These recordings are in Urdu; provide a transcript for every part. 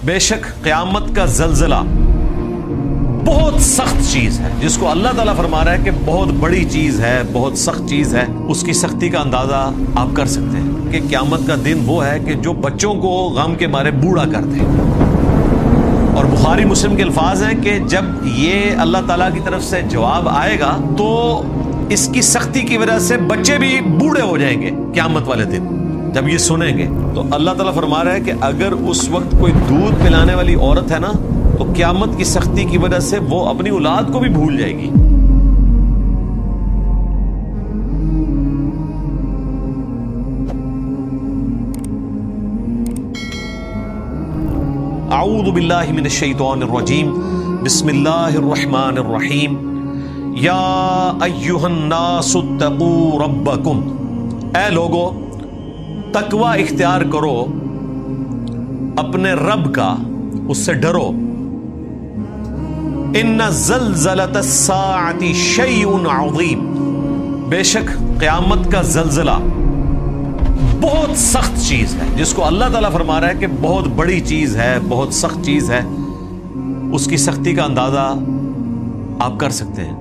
بے شک قیامت کا زلزلہ بہت سخت چیز ہے، جس کو اللہ تعالیٰ فرما رہا ہے کہ بہت بڑی چیز ہے، بہت سخت چیز ہے۔ اس کی سختی کا اندازہ آپ کر سکتے ہیں کہ قیامت کا دن وہ ہے کہ جو بچوں کو غم کے مارے بوڑھا کر دے۔ اور بخاری مسلم کے الفاظ ہیں کہ جب یہ اللہ تعالیٰ کی طرف سے جواب آئے گا تو اس کی سختی کی وجہ سے بچے بھی بوڑھے ہو جائیں گے قیامت والے دن جب یہ سنیں گے۔ تو اللہ تعالیٰ فرما رہا ہے کہ اگر اس وقت کوئی دودھ پلانے والی عورت ہے نا، تو قیامت کی سختی کی وجہ سے وہ اپنی اولاد کو بھی بھول جائے گی۔ اعوذ باللہ من الشیطان الرجیم، بسم اللہ الرحمن الرحیم۔ یا ایہا الناس اتقوا ربکم، اے لوگو تقوی اختیار کرو اپنے رب کا، اس سے ڈرو۔ ان زلزلۃ الساعۃ شیء عظیم، بے شک قیامت کا زلزلہ بہت سخت چیز ہے، جس کو اللہ تعالیٰ فرما رہا ہے کہ بہت بڑی چیز ہے، بہت سخت چیز ہے۔ اس کی سختی کا اندازہ آپ کر سکتے ہیں۔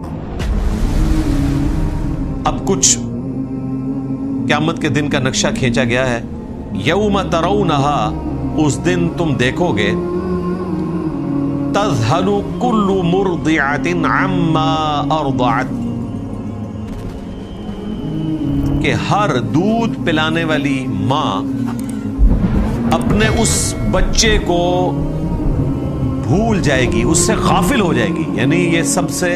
اب کچھ قیامت کے دن کا نقشہ کھینچا گیا ہے۔ یوم ترونہا، اس دن تم دیکھو گے، تذہل کل مرضعۃ عما ارضعت، کہ ہر دودھ پلانے والی ماں اپنے اس بچے کو بھول جائے گی، اس سے غافل ہو جائے گی۔ یعنی یہ سب سے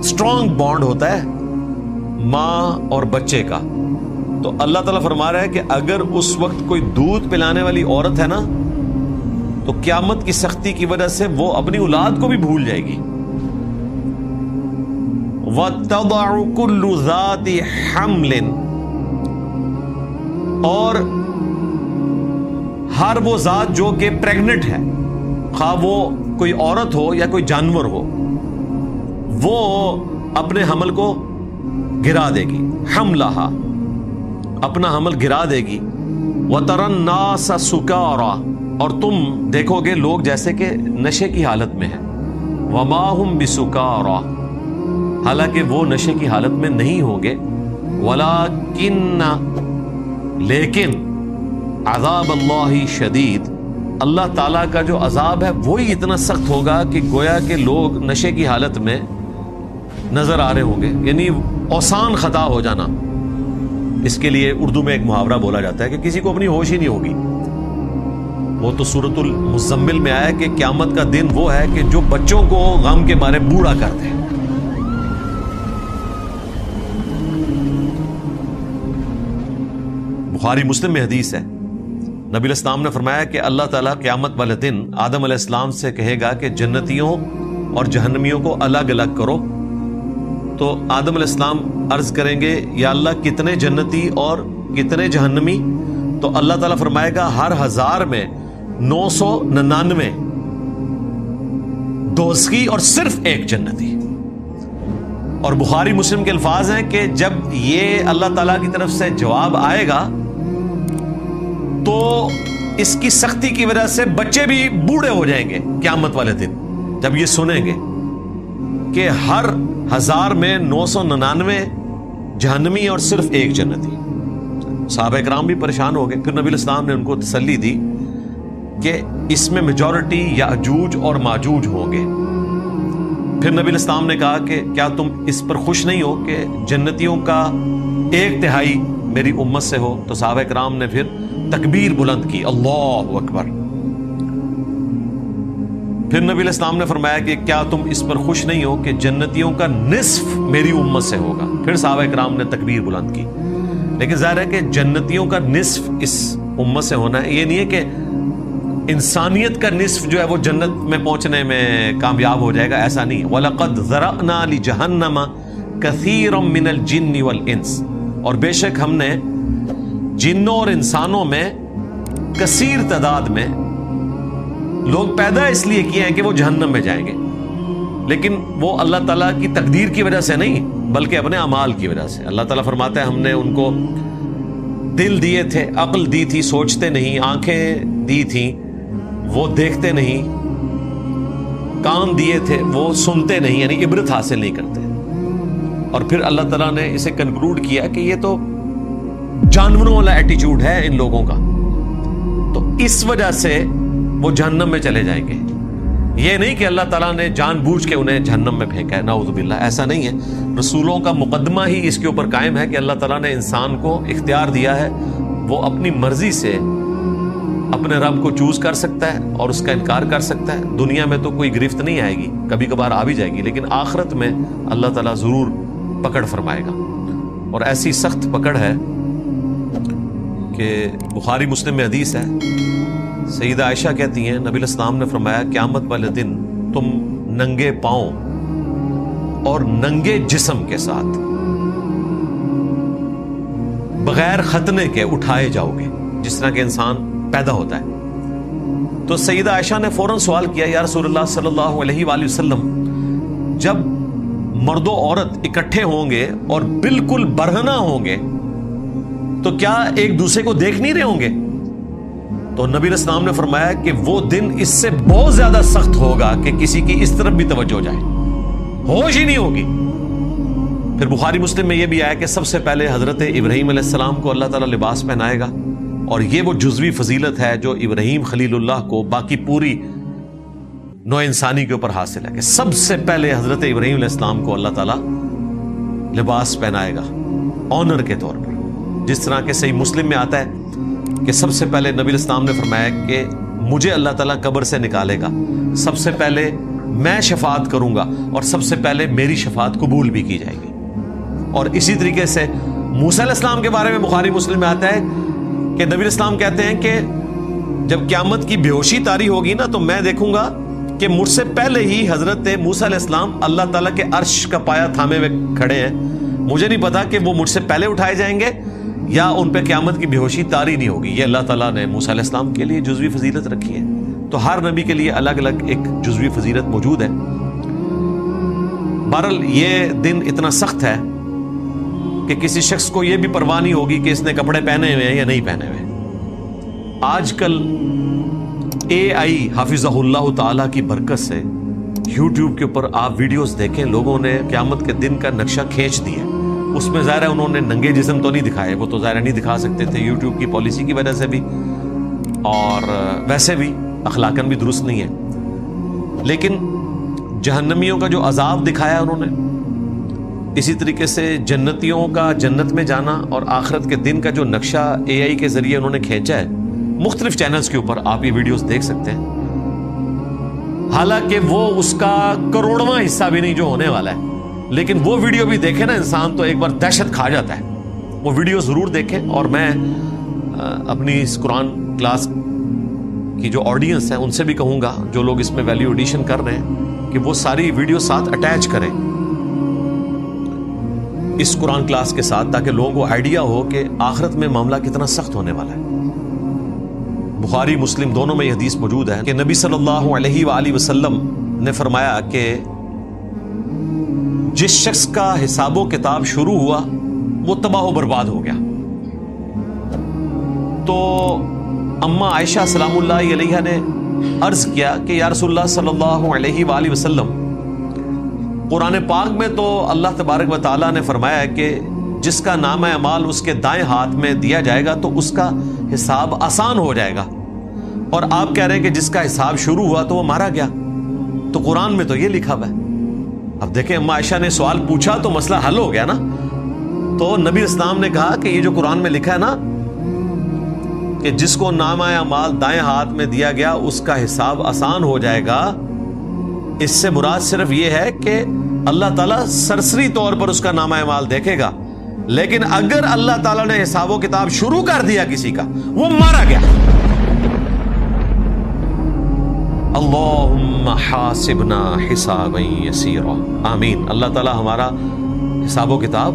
اسٹرانگ بانڈ ہوتا ہے ماں اور بچے کا۔ تو اللہ تعالیٰ فرما رہا ہے کہ اگر اس وقت کوئی دودھ پلانے والی عورت ہے نا، تو قیامت کی سختی کی وجہ سے وہ اپنی اولاد کو بھی بھول جائے گی۔ وَتَضَعُ كُلُّ ذَاتِ حَمْلٍ، اور ہر وہ ذات جو کہ پریگننٹ ہے، خواہ وہ کوئی عورت ہو یا کوئی جانور ہو، وہ اپنے حمل کو گرا دے گی۔ حملہا، اپنا حمل گرا دے گی۔ وَتَرَى النَّاسَ سُكَارَى، اور تم دیکھو گے لوگ جیسے کہ نشے کی حالت میں ہیں۔ وَمَا هُمْ بِسُكَارَى، حالانکہ وہ نشے کی حالت میں نہیں ہوں گے۔ وَلَكِنَّ، لیکن، عذاب اللہ شدید، اللہ تعالیٰ کا جو عذاب ہے وہی اتنا سخت ہوگا کہ گویا کہ لوگ نشے کی حالت میں نظر آ رہے ہوں گے۔ یعنی اوسان خطا ہو جانا، اس کے لیے اردو میں ایک محاورہ بولا جاتا ہے کہ کسی کو اپنی ہوش ہی نہیں ہوگی۔ وہ تو سورۃ المزمل میں آیا کہ قیامت کا دن وہ ہے کہ جو بچوں کو غم کے مارے بوڑھا کر دے۔ بخاری مسلم میں حدیث ہے، نبی علیہ السلام نے فرمایا کہ اللہ تعالیٰ قیامت والے دن آدم علیہ السلام سے کہے گا کہ جنتیوں اور جہنمیوں کو الگ الگ کرو۔ تو آدم علیہ السلام عرض کریں گے یا اللہ کتنے جنتی اور کتنے جہنمی؟ تو اللہ تعالیٰ فرمائے گا ہر 1000 میں 999 دوزخی اور صرف ایک جنتی۔ اور بخاری مسلم کے الفاظ ہیں کہ جب یہ اللہ تعالیٰ کی طرف سے جواب آئے گا تو اس کی سختی کی وجہ سے بچے بھی بوڑھے ہو جائیں گے قیامت والے دن جب یہ سنیں گے کہ ہر 1000 میں 999 جہنمی اور صرف ایک جنتی۔ صحابہ کرام بھی پریشان ہو گئے۔ پھر نبی علیہ السلام نے ان کو تسلی دی کہ اس میں میجورٹی یاجوج اور ماجوج ہوں گے۔ پھر نبی علیہ السلام نے کہا کہ کیا تم اس پر خوش نہیں ہو کہ جنتیوں کا 1/3 میری امت سے ہو؟ تو صحابہ کرام نے پھر تکبیر بلند کی، اللہ اکبر۔ پھر نبی علیہ السلام نے فرمایا کہ کیا تم اس پر خوش نہیں ہو کہ جنتیوں کا نصف میری امت سے ہوگا؟ پھر صحابہ کرام نے تکبیر بلند کی۔ لیکن ظاہر ہے کہ جنتیوں کا نصف اس امت سے ہونا ہے، یہ نہیں ہے کہ انسانیت کا نصف جو ہے وہ جنت میں پہنچنے میں کامیاب ہو جائے گا، ایسا نہیں۔ وَلَقَدْ ذَرَأْنَا لِجَهَنَّمَ كَثِيرًا مِنَ الْجِنِّ وَالْإِنسِ، اور بے شک ہم نے جنوں اور انسانوں میں کثیر تعداد میں لوگ پیدا اس لیے کیے ہیں کہ وہ جہنم میں جائیں گے، لیکن وہ اللہ تعالیٰ کی تقدیر کی وجہ سے نہیں بلکہ اپنے اعمال کی وجہ سے۔ اللہ تعالیٰ فرماتا ہے ہم نے ان کو دل دیے تھے، عقل دی تھی، سوچتے نہیں، آنکھیں دی تھیں، وہ دیکھتے نہیں، کان دیے تھے وہ سنتے نہیں، یعنی عبرت حاصل نہیں کرتے. اور پھر اللہ تعالیٰ نے اسے کنکلوڈ کیا کہ یہ تو جانوروں والا ایٹیچیوڈ ہے ان لوگوں کا، تو اس وجہ سے وہ جہنم میں چلے جائیں گے. یہ نہیں کہ اللہ تعالیٰ نے جان بوجھ کے انہیں جہنم میں پھینکا ہے، نعوذ باللہ، ایسا نہیں ہے. رسولوں کا مقدمہ ہی اس کے اوپر قائم ہے کہ اللہ تعالیٰ نے انسان کو اختیار دیا ہے، وہ اپنی مرضی سے اپنے رب کو چوز کر سکتا ہے اور اس کا انکار کر سکتا ہے. دنیا میں تو کوئی گرفت نہیں آئے گی، کبھی کبھار آ بھی جائے گی، لیکن آخرت میں اللہ تعالیٰ ضرور پکڑ فرمائے گا. اور ایسی سخت پکڑ ہے کہ بخاری مسلم میں حدیث ہے، سیدہ عائشہ کہتی ہیں نبی الاسلام نے فرمایا قیامت والے دن تم ننگے پاؤں اور ننگے جسم کے ساتھ بغیر ختنے کے اٹھائے جاؤ گے، جس طرح کہ انسان پیدا ہوتا ہے. تو سیدہ عائشہ نے فوراً سوال کیا، یا رسول اللہ صلی اللہ علیہ وآلہ وسلم، جب مرد و عورت اکٹھے ہوں گے اور بالکل برہنہ ہوں گے تو کیا ایک دوسرے کو دیکھ نہیں رہے ہوں گے؟ تو نبی اسلام نے فرمایا کہ وہ دن اس سے بہت زیادہ سخت ہوگا کہ کسی کی اس طرف بھی توجہ جائے، ہوش ہی نہیں ہوگی. پھر بخاری مسلم میں یہ بھی آیا کہ سب سے پہلے حضرت ابراہیم علیہ السلام کو اللہ تعالیٰ لباس پہنائے گا، اور یہ وہ جزوی فضیلت ہے جو ابراہیم خلیل اللہ کو باقی پوری نوع انسانی کے اوپر حاصل ہے کہ سب سے پہلے حضرت ابراہیم علیہ السلام کو اللہ تعالیٰ لباس پہنائے گا آنر کے طور پر. جس طرح کہ صحیح مسلم میں آتا ہے کہ سب سے پہلے نبی الاسلام نے فرمایا کہ مجھے اللہ تعالیٰ قبر سے نکالے گا، سب سے پہلے میں شفاعت کروں گا اور سب سے پہلے میری شفاعت قبول بھی کی جائے گی. اور اسی طریقے سے موسیٰ علیہ السلام کے بارے میں بخاری مسلم میں آتا ہے کہ نبی الاسلام کہتے ہیں کہ جب قیامت کی بے ہوشی طاری ہوگی نا تو میں دیکھوں گا کہ مجھ سے پہلے ہی حضرت موسیٰ علیہ السلام اللہ تعالیٰ کے عرش کا پایا تھامے ہوئے کھڑے ہیں. مجھے نہیں پتا کہ وہ مجھ سے پہلے اٹھائے جائیں گے یا ان پہ قیامت کی بے ہوشی طاری نہیں ہوگی. یہ اللہ تعالیٰ نے موسیٰ علیہ السلام کے لیے جزوی فضیلت رکھی ہے. تو ہر نبی کے لیے الگ الگ ایک جزوی فضیلت موجود ہے. بہرحال یہ دن اتنا سخت ہے کہ کسی شخص کو یہ بھی پرواہ نہیں ہوگی کہ اس نے کپڑے پہنے ہوئے ہیں یا نہیں پہنے ہوئے. آج کل AI حافظہ اللہ تعالیٰ کی برکت سے یوٹیوب کے اوپر آپ ویڈیوز دیکھیں، لوگوں نے قیامت کے دن کا نقشہ کھینچ دیا. اس میں ظاہر ہے انہوں نے ننگے جسم تو نہیں دکھائے، وہ تو ظاہر نہیں دکھا سکتے تھے یوٹیوب کی پالیسی کی وجہ سے بھی، اور ویسے بھی اخلاقاً بھی درست نہیں ہے. لیکن جہنمیوں کا جو عذاب دکھایا انہوں نے، اسی طریقے سے جنتیوں کا جنت میں جانا اور آخرت کے دن کا جو نقشہ AI کے ذریعے انہوں نے کھینچا ہے، مختلف چینلز کے اوپر آپ یہ ویڈیوز دیکھ سکتے ہیں. حالانکہ وہ اس کا کروڑواں حصہ بھی نہیں جو ہونے والا ہے، لیکن وہ ویڈیو بھی دیکھے نا انسان تو ایک بار دہشت کھا جاتا ہے. وہ ویڈیو ضرور دیکھیں. اور میں اپنی اس قرآن کلاس کی جو آڈینس ہے ان سے بھی کہوں گا، جو لوگ اس میں ویلیو ایڈیشن کر رہے ہیں، کہ وہ ساری ویڈیو ساتھ اٹیچ کریں اس قرآن کلاس کے ساتھ، تاکہ لوگوں کو آئیڈیا ہو کہ آخرت میں معاملہ کتنا سخت ہونے والا ہے. بخاری مسلم دونوں میں یہ حدیث موجود ہے کہ نبی صلی اللہ علیہ وآلہ وسلم نے فرمایا کہ جس شخص کا حساب و کتاب شروع ہوا وہ تباہ و برباد ہو گیا. تو اما عائشہ سلام اللہ علیہا نے عرض کیا کہ یا رسول اللہ صلی اللہ علیہ وآلہ وسلم، قرآن پاک میں تو اللہ تبارک و تعالیٰ نے فرمایا ہے کہ جس کا نام اعمال اس کے دائیں ہاتھ میں دیا جائے گا تو اس کا حساب آسان ہو جائے گا، اور آپ کہہ رہے ہیں کہ جس کا حساب شروع ہوا تو وہ مارا گیا. تو قرآن میں تو یہ لکھا ہوا ہے. اب دیکھیں اما عائشہ نے سوال پوچھا تو مسئلہ حل ہو گیا نا. تو نبی اسلام نے کہا کہ یہ جو قرآن میں لکھا ہے نا کہ جس کو نامہ اعمال دائیں ہاتھ میں دیا گیا اس کا حساب آسان ہو جائے گا، اس سے مراد صرف یہ ہے کہ اللہ تعالیٰ سرسری طور پر اس کا نامہ اعمال دیکھے گا، لیکن اگر اللہ تعالیٰ نے حساب و کتاب شروع کر دیا کسی کا، وہ مارا گیا. اللہم حاسبنا حسابا یسیرا. آمین. اللہ تعالیٰ ہمارا حساب و کتاب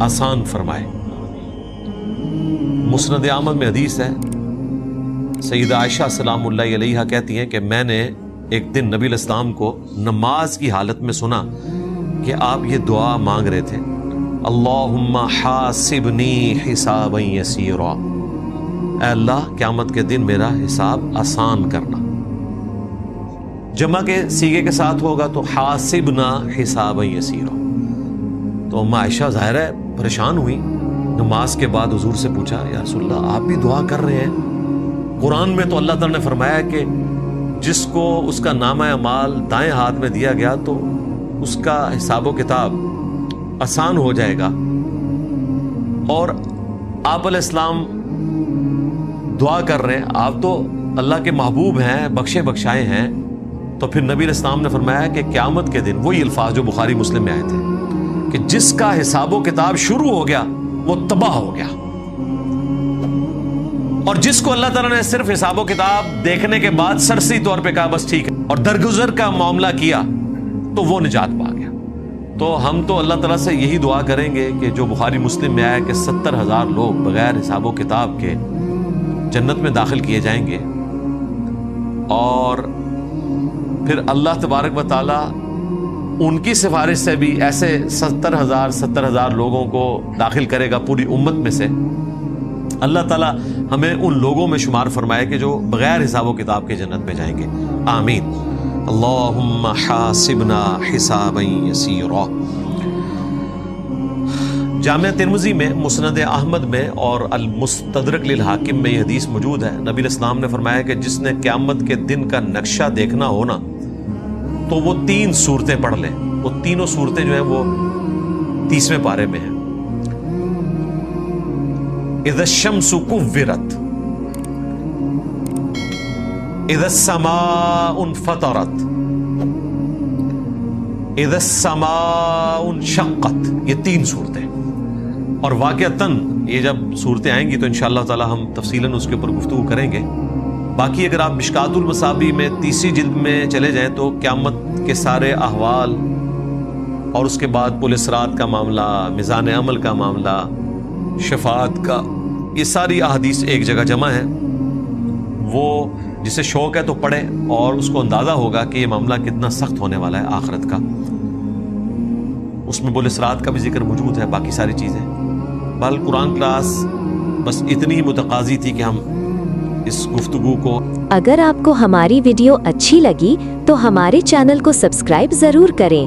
آسان فرمائے. مسند احمد میں حدیث ہے، سیدہ عائشہ سلام اللہ علیہا کہتی ہیں کہ میں نے ایک دن نبی الاسلام کو نماز کی حالت میں سنا کہ آپ یہ دعا مانگ رہے تھے، اللہم حاسبنی حسابا یسیرا. اے اللہ قیامت کے دن میرا حساب آسان کرنا. جمع کے سیغے کے ساتھ ہوگا تو حاسبنا حسابا یسیرا. تو ام عائشہ ظاہر ہے پریشان ہوئی. نماز کے بعد حضور سے پوچھا یا رسول اللہ آپ بھی دعا کر رہے ہیں؟ قرآن میں تو اللہ تعالیٰ نے فرمایا کہ جس کو اس کا نامہ اعمال دائیں ہاتھ میں دیا گیا تو اس کا حساب و کتاب آسان ہو جائے گا. اور آپ علیہ السلام دعا کر رہے ہیں, آپ تو اللہ کے محبوب ہیں, بخشے بخشائے ہیں. تو پھر نبی علیہ السلام نے فرمایا کہ قیامت کے دن وہی الفاظ جو بخاری مسلم میں آئے تھے کہ جس کا حساب و کتاب شروع ہو گیا وہ تباہ ہو گیا, اور جس کو اللہ تعالیٰ نے صرف حساب و کتاب دیکھنے کے بعد سرسری طور پہ کہا بس ٹھیک ہے اور درگزر کا معاملہ کیا تو وہ نجات پا گیا. تو ہم تو اللہ تعالیٰ سے یہی دعا کریں گے کہ جو بخاری مسلم میں آیا کہ 70,000 لوگ بغیر حساب و کتاب کے جنت میں داخل کیے جائیں گے, اور پھر اللہ تبارک و تعالیٰ ان کی سفارش سے بھی ایسے 70,000 لوگوں کو داخل کرے گا پوری امت میں سے. اللہ تعالیٰ ہمیں ان لوگوں میں شمار فرمائے کہ جو بغیر حساب و کتاب کے جنت میں جائیں گے. آمین. اللہم حاسبنا حسابا یسیرا. جامع ترمذی میں, مسند احمد میں اور المستدرک للحاکم میں یہ حدیث موجود ہے. نبی علیہ السلام نے فرمایا کہ جس نے قیامت کے دن کا نقشہ دیکھنا ہو نا تو وہ 3 صورتیں پڑھ لیں. وہ تینوں صورتیں جو ہیں وہ 30ویں پارے میں ہیں. اذا الشمس كورت, اذا السماء انفطرت, اذا السماء انشقت. یہ 3 صورتیں, اور واقعتاً یہ جب صورتیں آئیں گی تو انشاءاللہ تعالی ہم تفصیلاً اس کے اوپر گفتگو کریں گے. باقی اگر آپ مشکات المصابیح میں 30 جلد میں چلے جائیں تو قیامت کے سارے احوال اور اس کے بعد پل صراط کا معاملہ, میزان عمل کا معاملہ, شفاعت کا, یہ ساری احادیث ایک جگہ جمع ہیں. وہ جسے شوق ہے تو پڑھے اور اس کو اندازہ ہوگا کہ یہ معاملہ کتنا سخت ہونے والا ہے آخرت کا. اس میں پل صراط کا بھی ذکر موجود ہے, باقی ساری چیزیں. بہرحال قرآن کلاس بس اتنی ہی متقاضی تھی کہ ہم اس گفتگو کو. اگر آپ کو ہماری ویڈیو اچھی لگی تو ہمارے چینل کو سبسکرائب ضرور کریں.